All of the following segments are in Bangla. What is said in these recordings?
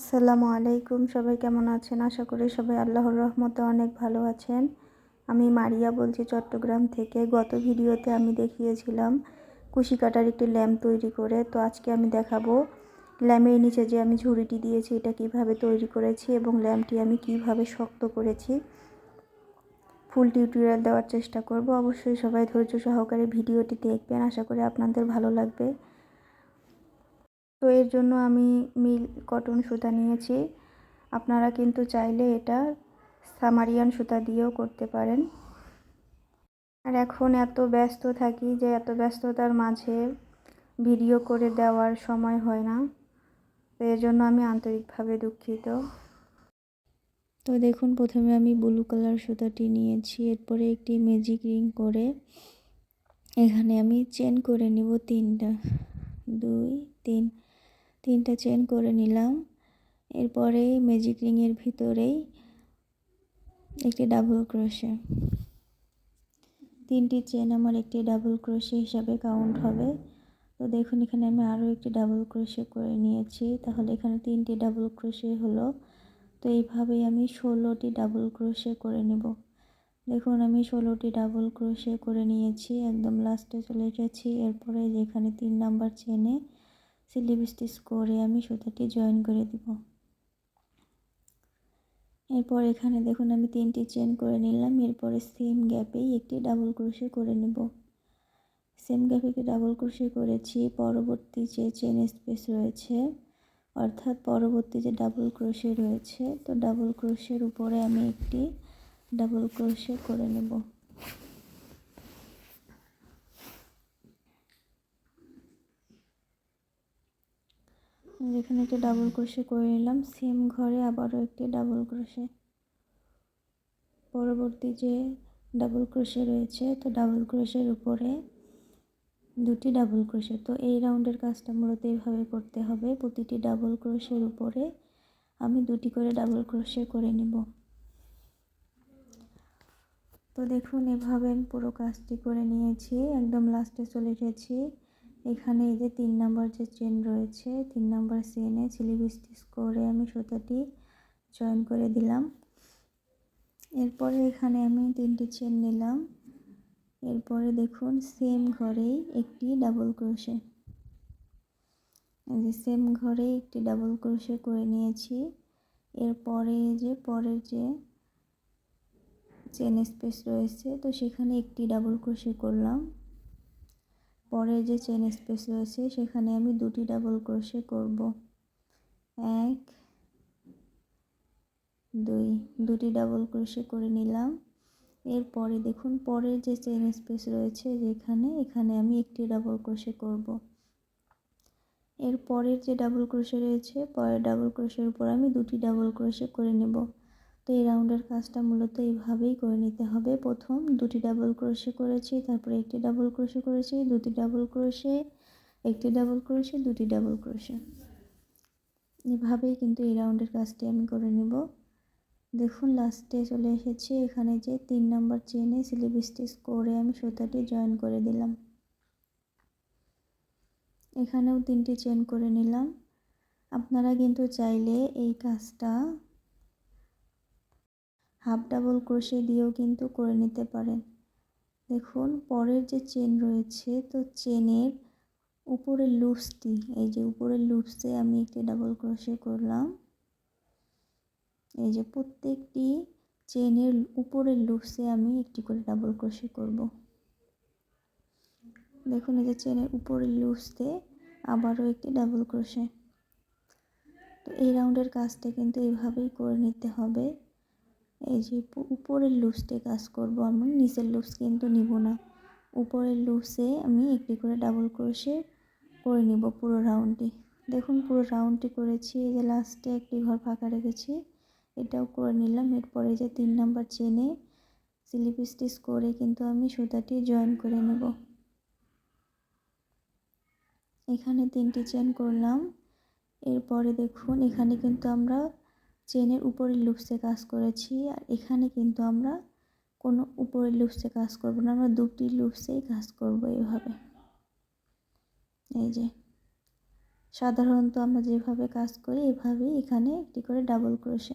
আসসালামু আলাইকুম, সবাই কেমন আছেন? আশা করি সবাই আল্লাহর রহমতে অনেক ভালো আছেন। আমি মারিয়া বলছি চট্টগ্রাম থেকে। গত ভিডিওতে আমি দেখিয়েছিলাম কুশি কাটার একটি ল্যাম্প তৈরি করে। তো আজকে আমি দেখাবো ল্যাম্পের নিচে যে আমি ঝুড়িটি দিয়েছি এটা কিভাবে তৈরি করেছি এবং ল্যাম্পটি আমি কিভাবে শক্ত করেছি। ফুল টিউটোরিয়াল দেওয়ার চেষ্টা করব। অবশ্যই সবাই ধৈর্য সহকারে ভিডিওটি দেখবেন, আশা করি আপনাদের ভালো লাগবে। তো এর জন্য আমি মিল কটন সুতা নিয়েছি। আপনারা কিন্তু চাইলে এটা সামারিয়ান সুতা দিয়েও করতে পারেন। আর এখন এত ব্যস্ত থাকি যে এত ব্যস্ততার মাঝে ভিডিও করে দেওয়ার সময় হয় না, তো এর জন্য আমি আন্তরিকভাবে দুঃখিত। তো দেখুন, প্রথমে আমি ব্লু কালার সুতাটি নিয়েছি, এরপরে একটি ম্যাজিক রিং করে এখানে আমি চেন করে নিব তিনটা, 3টা চেন করে নিলাম। এরপরে ম্যাজিক রিংয়ের ভিতরেই একটি ডাবল ক্রোশে, 3টি চেন আমার একটি ডাবল ক্রোশে হিসাবে কাউন্ট হবে। তো দেখুন, এখানে আমি আরও একটি ডাবল ক্রোশে করে নিয়েছি, তাহলে এখানে 3টি ডাবল ক্রোশে হলো। তো এইভাবেই আমি 16টি ডাবল ক্রোশে করে নেব। দেখুন, আমি 16টি ডাবল ক্রোশে করে নিয়েছি, একদম লাস্টে চলে এসেছি। এরপরে যেখানে 3 নাম্বার চেনে স্লিপ স্টিচ করে আমি সুতাটি জয়েন করে দিব। এরপর এখানে দেখুন আমি 3টি চেন করে নিলাম। এরপরে সেম গ্যাপেই একটি ডাবল ক্রোশে করে নেব। সেম গ্যাপে একটি ডাবল ক্রোশে করেছি। পরবর্তী যে চেন স্পেস রয়েছে, অর্থাৎ পরবর্তী যে ডাবল ক্রোশে রয়েছে, তো ডাবল ক্রোশের উপরে আমি একটি ডাবল ক্রোশে করে নেব। যেখানে একটি ডাবল ক্রোশে করে নিলাম, সেম ঘরে আবারও একটি ডাবল ক্রোশে। পরবর্তী যে ডাবল ক্রোশে রয়েছে, তো ডাবল ক্রোশের উপরে 2টি ডাবল ক্রোশে। তো এই রাউন্ডের কাজটা মূলত এইভাবে করতে হবে, প্রতিটি ডাবল ক্রোশের উপরে আমি 2টি করে ডাবল ক্রোশে করে নিব। তো দেখুন, এভাবে আমি পুরো কাজটি করে নিয়েছি, একদম লাস্টে চলে এসেছি। এখানে এই যে 3 নাম্বার যে চেন রয়েছে, 3 নাম্বার চেনে স্লিপ স্টিচ করে আমি সুতাটি জয়েন করে দিলাম। এরপরে এখানে আমি 3টি চেন নিলাম। এরপরে দেখুন, সেম ঘরেই একটি ডাবল ক্রোশে, এই যে সেম ঘরেই একটি ডাবল ক্রোশে করে নিয়েছি। এরপরে যে পরের যে চেন স্পেস রয়েছে, তো সেখানে একটি ডাবল ক্রোশে করলাম। পরে যে চেন স্পেস রয়েছে সেখানে আমি 2টি ডাবল ক্রোশে করব। 1 2, 2টি ডাবল ক্রোশে করে নিলাম। এরপরে দেখুন, পরের যে চেন স্পেস রয়েছে এখানে আমি একটি ডাবল ক্রোশে করব। এর পরের যে ডাবল ক্রোশে রয়েছে, পরের ডাবল ক্রোশের উপর আমি 2টি ডাবল ক্রোশে করে নেব। তো এই রাউন্ডের কাজটা মূলত এইভাবেই করে নিতে হবে। প্রথম 2টি ডাবল ক্রোশে করেছি, তারপরে একটি ডাবল ক্রোশে করেছি, 2টি ডাবল ক্রোশে, একটি ডাবল ক্রোশে, 2টি ডাবল ক্রোশে। এভাবেই কিন্তু এই রাউন্ডের কাজটি আমি করে নেব। দেখুন, লাস্টে চলে এসেছি। এখানে যে 3 নাম্বার চেনে স্লিপ স্টিচ করে আমি সুতাটি জয়েন করে দিলাম। এখানেও 3টি চেন করে নিলাম। আপনারা কিন্তু চাইলে এই কাজটা হাফ ডাবল ক্রোশে দিয়েও কিন্তু করে নিতে পারেন। দেখুন, পরের যে চেন রয়েছে, তো চেনের উপরের লুপসটি, এই যে উপরের লুপসে আমি একটি ডাবল ক্রোশে করলাম। এই যে প্রত্যেকটি চেনের উপরের লুপসে আমি একটি করে ডাবল ক্রোশে করব। দেখুন, এই যে চেনের উপরের লুপসে আবারও একটি ডাবল ক্রোশে। তো এই রাউন্ডের কাজটা কিন্তু এইভাবেই করে নিতে হবে। এই যে উপরের লুপসে কাজ করব, আমি নিচের লুপস কিন্তু নিব না। উপরের লুপসে আমি একটি করে ডাবল ক্রোশে করে নিব পুরো রাউন্ডটি। দেখুন, পুরো রাউন্ডটি করেছি। এই যে লাস্টে একটি ঘর ফাঁকা রেখেছি, এটাও করে নিলাম। এরপরে যে 3 নাম্বার চেনে স্লিপ স্টিচ করে কিন্তু আমি সুতাটি জয়েন করে নেব। এখানে 3টি চেন করলাম। এরপরে দেখুন, এখানে কিন্তু আমরা চেনের উপরের লুপসে কাজ করেছি, আর এখানে কিন্তু আমরা কোনো উপরের লুপসে কাজ করব না, আমরা 2টি লুপসেই কাজ করব এইভাবে। এই যে সাধারণত আমরা যেভাবে কাজ করি এভাবেই এখানে একটি করে ডাবল ক্রোশে,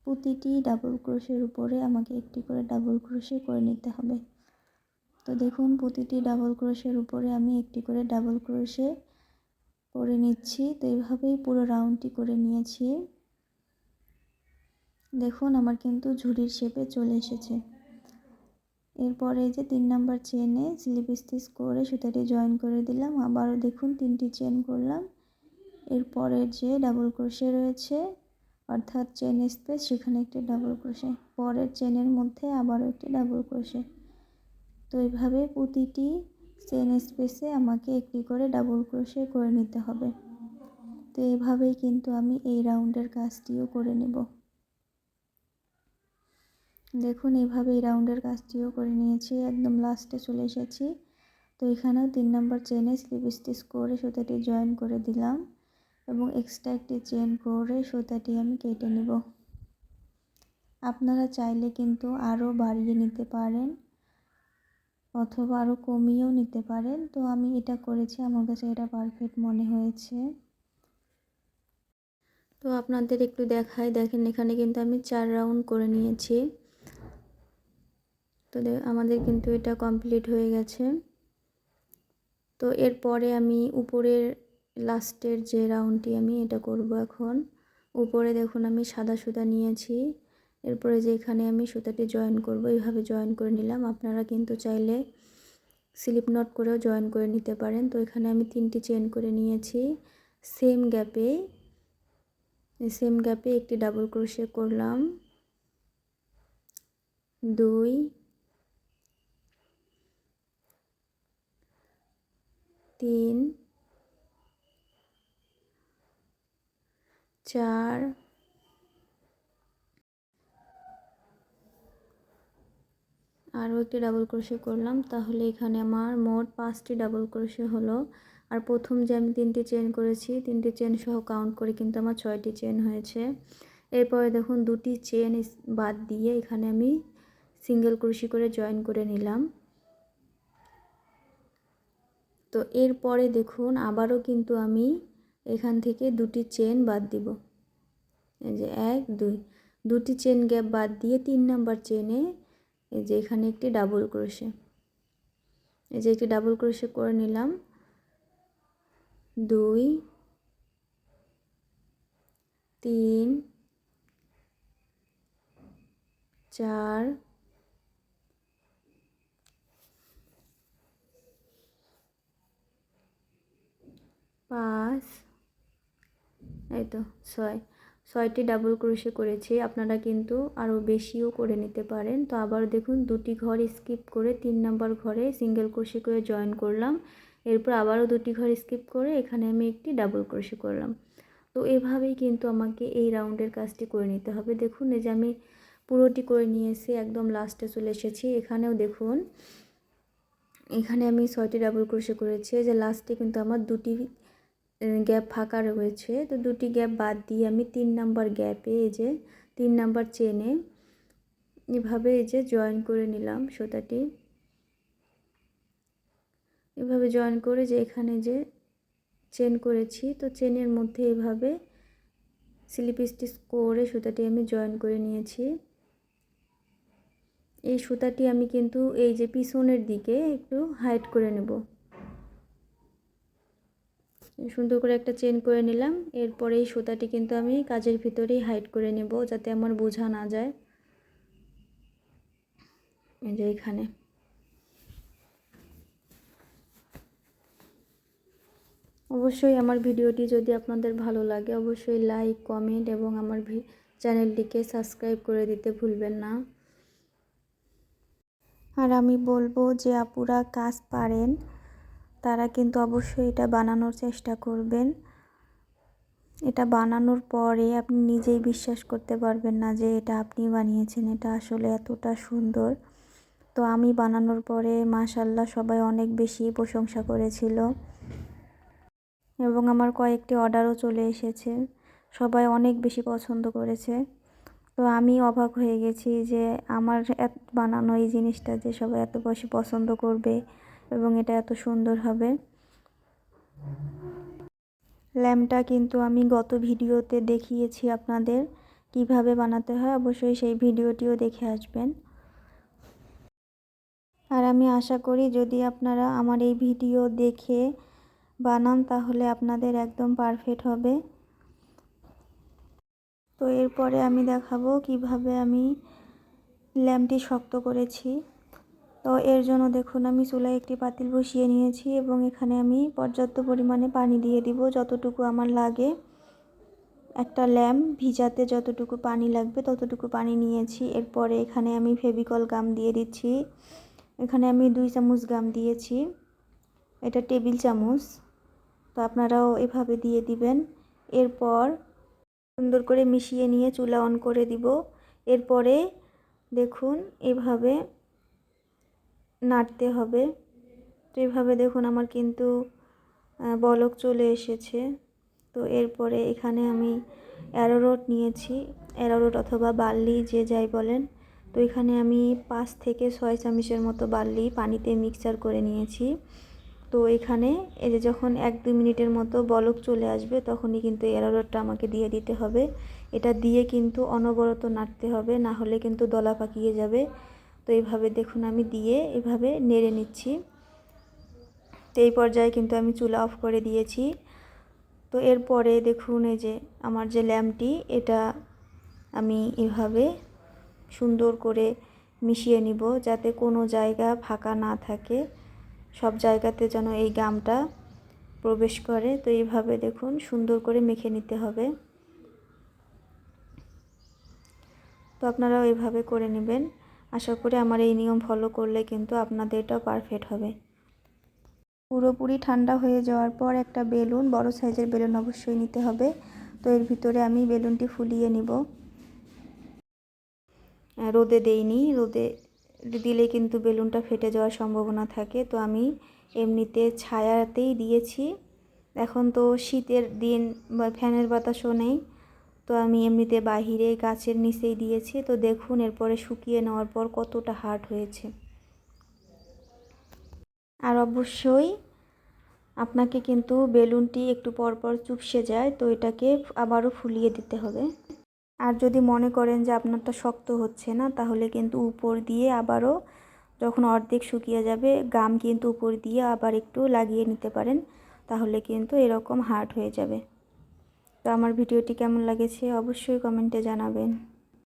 প্রতিটি ডাবল ক্রোশের উপরে আমাকে একটি করে ডাবল ক্রোশে করে নিতে হবে। তো দেখুন প্রতিটি ডাবল ক্রোশের উপরে আমি একটি করে ডাবল ক্রোশে করে নিচ্ছি। তো এইভাবেই পুরো রাউন্ডটি করে নিয়েছি। দেখুন আমার কিন্তু ঝুড়ির শেপে চলে এসেছে। এরপরে যে 3 নাম্বার চেনে স্লিপ স্টিচ করে সুতাটি জয়েন করে দিলাম। আবারও দেখুন 3টি চেন করলাম। এরপরের যে ডাবল ক্রোশে রয়েছে অর্থাৎ চেন স্পেস, সেখানে একটি ডাবল ক্রোশে, পরের চেনের মধ্যে আবারও একটি ডাবল ক্রোশে। তো এইভাবে প্রতিটি চেন স্পেসে আমাকে একটি করে ডাবল ক্রোশে করে নিতে হবে। তো এভাবেই কিন্তু আমি এই রাউন্ডের কাজটিও করে নেব। দেখুন এইভাবে এই রাউন্ডের কাজটিও করে নিয়েছি, একদম লাস্টে চলে এসেছি। তো এখানেও 3 নাম্বার চেনে স্লিপ স্টিচ করে সুতাটি জয়েন করে দিলাম এবং এক্সট্রা একটি চেন করে সুতাটি আমি কেটে নেব। আপনারা চাইলে কিন্তু আরও বাড়িয়ে নিতে পারেন অথবা আরও কমিয়েও নিতে পারেন। তো আমি এটা করেছি, আমার কাছে এটা পারফেক্ট মনে হয়েছে। তো আপনাদের একটু দেখাই, দেখেন এখানে কিন্তু আমি 4 রাউন্ড করে নিয়েছি। তো আমাদের কিন্তু এটা কমপ্লিট হয়ে গেছে। তো এরপরে আমি উপরের লাস্টের যে রাউন্ডটি আমি এটা করব এখন। উপরে দেখুন আমি সাদা সুতা নিয়েছি, এরপরে যে এখানে আমি সুতাটি জয়েন করব, এইভাবে জয়েন করে নিলাম। আপনারা কিন্তু চাইলে স্লিপ নট করেও জয়েন করে নিতে পারেন। তো এখানে আমি 3টি চেন করে নিয়েছি। সেম গ্যাপে একটি ডাবল ক্রোশে করলাম, 2, 3, 4, আরও একটি ডাবল ক্রোশে করলাম। তাহলে এখানে আমার মোট 5টি ডাবল ক্রোশে হলো। আর প্রথম যে আমি 3টি চেন করেছি, 3টি চেন সহ কাউন্ট করে কিন্তু আমার 6টি চেন হয়েছে। এরপরে দেখুন 2টি চেন বাদ দিয়ে এখানে আমি সিঙ্গেল ক্রোশে করে জয়েন করে নিলাম। তো এরপরে দেখুন আবারও কিন্তু আমি এখান থেকে 2টি চেন বাদ দিব। এই যে 1, 2, 2টি চেন গ্যাপ বাদ দিয়ে 3 নাম্বার চেনে এই যে এখানে একটি ডাবল ক্রোশে, এই যে একটি ডাবল ক্রোশে করে নিলাম। 2, 3, 4, 5, এই তো 6টি ডাবল ক্রোশে করেছি। আপনারা কিন্তু আরও বেশিও করে নিতে পারেন। তো আবার দেখুন 2টি ঘর স্কিপ করে 3 নাম্বার ঘরে সিঙ্গেল ক্রোশে করে জয়েন করলাম। এরপর আবারও 2টি ঘর স্কিপ করে এখানে আমি একটি ডাবল ক্রোশে করলাম। তো এভাবেই কিন্তু আমাকে এই রাউন্ডের কাজটি করে নিতে হবে। দেখুন এই যে আমি পুরোটি করে নিয়েছি, একদম লাস্টে চলে এসেছি। এখানেও দেখুন এখানে আমি 6টি ডাবল ক্রোশে করেছি, যে লাস্টে কিন্তু আমার 2টি গ্যাপ ফাঁকা রয়েছে। তো 2টি গ্যাপ বাদ দিয়ে আমি 3 নাম্বার গ্যাপে এই যে 3 নাম্বার চেনে এভাবে এই যে জয়েন করে নিলাম সুতাটি। এভাবে জয়েন করে যে এখানে যে চেন করেছি, তো চেনের মধ্যে এভাবে স্লিপ স্টিচ করে সুতাটি আমি জয়েন করে নিয়েছি। এই সুতাটি আমি কিন্তু এই যে পিছনের দিকে একটু হাইড করে নেব। সুন্দর করে একটা চেন করে নিলাম। এরপরে এই সুতাটি কিন্তু আমি কাজের ভিতরেই হাইড করে নেব, যাতে আমার বোঝা না যায়। এই যে এখানে অবশ্যই আমার ভিডিওটি যদি আপনাদের ভালো লাগে অবশ্যই লাইক, কমেন্ট এবং আমার চ্যানেলটিকে সাবস্ক্রাইব করে দিতে ভুলবেন না। আর আমি বলবো যে আপুরা কাজ পারেন তারা কিন্তু অবশ্যই এটা বানানোর চেষ্টা করবেন। এটা বানানোর পরে আপনি নিজেই বিশ্বাস করতে পারবেন না যে এটা আপনি বানিয়েছেন, এটা আসলে এতটা সুন্দর। তো আমি বানানোর পরে মাশাআল্লাহ সবাই অনেক বেশি প্রশংসা করেছিল এবং আমার কয়েকটি অর্ডারও চলে এসেছে, সবাই অনেক বেশি পছন্দ করেছে। তো আমি অবাক হয়ে গেছি যে আমার বানানো এই জিনিসটা যে সবাই এত বেশি পছন্দ করবে এবং এটা এত সুন্দর হবে। ল্যাম্পটা কিন্তু আমি গত ভিডিওতে দেখিয়েছি আপনাদের কিভাবে বানাতে হয়, অবশ্যই সেই ভিডিওটিও দেখে আসবেন। আর আমি আশা করি যদি আপনারা আমার এই ভিডিও দেখে বানান তাহলে আপনাদের একদম পারফেক্ট হবে। তো এরপরে আমি দেখাবো কিভাবে আমি ল্যাম্পটি শক্ত করেছি। তো এর জন্য দেখুন আমি চুলায় একটি পাতিল বসিয়ে নিয়েছি এবং এখানে আমি পর্যাপ্ত পরিমাণে পানি দিয়ে দিব, যতটুকু আমার লাগে। একটা ল্যাম্প ভিজাতে যতটুকু পানি লাগবে ততটুকু পানি নিয়েছি। এরপরে এখানে আমি ফেভিকল গাম দিয়ে দিচ্ছি। এখানে আমি 2 চামচ গাম দিয়েছি, এটা টেবিল চামচ, তো আপনারাও এভাবে দিয়ে দিবেন। এরপর সুন্দর করে মিশিয়ে নিয়ে চুলা অন করে দিব। এরপরে দেখুন এভাবে নাড়তে হবে। তো এভাবে দেখুন আমার কিন্তু বলক চলে এসেছে। তো এরপরে এখানে আমি অ্যারোরুট নিয়েছি, অ্যারোরুট অথবা বার্লি যে যাই বলেন। তো এখানে আমি 5 থেকে 6 চামচের মতো বার্লি পানিতে মিক্সচার করে নিয়েছি। তো এখানে এই যে যখন 1-2 মিনিটের মতো বলক চলে আসবে তখনই কিন্তু অ্যারোরুটটা আমাকে দিয়ে দিতে হবে। এটা দিয়ে কিন্তু অনবরত নাড়তে হবে, না হলে কিন্তু দলা পাকিয়ে যাবে। তো এইভাবে দেখুন আমি দিয়ে এভাবে নেড়ে নিচ্ছি। তো এই পর্যায়ে কিন্তু আমি চুলা অফ করে দিয়েছি। তো এরপরে দেখুন এই যে আমার যে ল্যাম্পটি, এটা আমি এভাবে সুন্দর করে মিশিয়ে নিব যাতে কোনো জায়গা ফাঁকা না থাকে, সব জায়গাতে যেন এই গামটা প্রবেশ করে। তো এইভাবে দেখুন সুন্দর করে মেখে নিতে হবে। তো আপনারাও এইভাবে করে নেবেন। আশা করি আমার এই নিয়ম ফলো করলে কিন্তু আপনাদেরটাও পারফেক্ট হবে। পুরোপুরি ঠান্ডা হয়ে যাওয়ার পর একটা বেলুন, বড় সাইজের বেলুন অবশ্যই নিতে হবে। তো এর ভিতরে আমি বেলুনটি ফুলিয়ে নিব। রোদে দেইনি, রোদে দিলে কিন্তু বেলুনটা ফেটে যাওয়ার সম্ভাবনা থাকে। তো আমি এমনিতে ছায়াতেই দিয়েছি। এখন তো শীতের দিন বা ফ্যানের বাতাসও নেই, তো আমি এমনিতে বাহিরে গাছের নিচেই দিয়েছি। তো দেখুন এরপরে শুকিয়ে নেওয়ার পর কতটা হার্ড হয়েছে। আর অবশ্যই আপনাকে কিন্তু বেলুনটি একটু পরপর চুপসে যায়, তো এটাকে আবারও ফুলিয়ে দিতে হবে। আর যদি মনে করেন যে আপনারটা শক্ত হচ্ছে না, তাহলে কিন্তু উপর দিয়ে আবারও যখন অর্ধেক শুকিয়ে যাবে গাম কিন্তু উপর দিয়ে আবার একটু লাগিয়ে নিতে পারেন, তাহলে কিন্তু এরকম হার্ড হয়ে যাবে। তো আমার ভিডিওটি কেমন লাগেছে অবশ্যই কমেন্টে জানাবেন।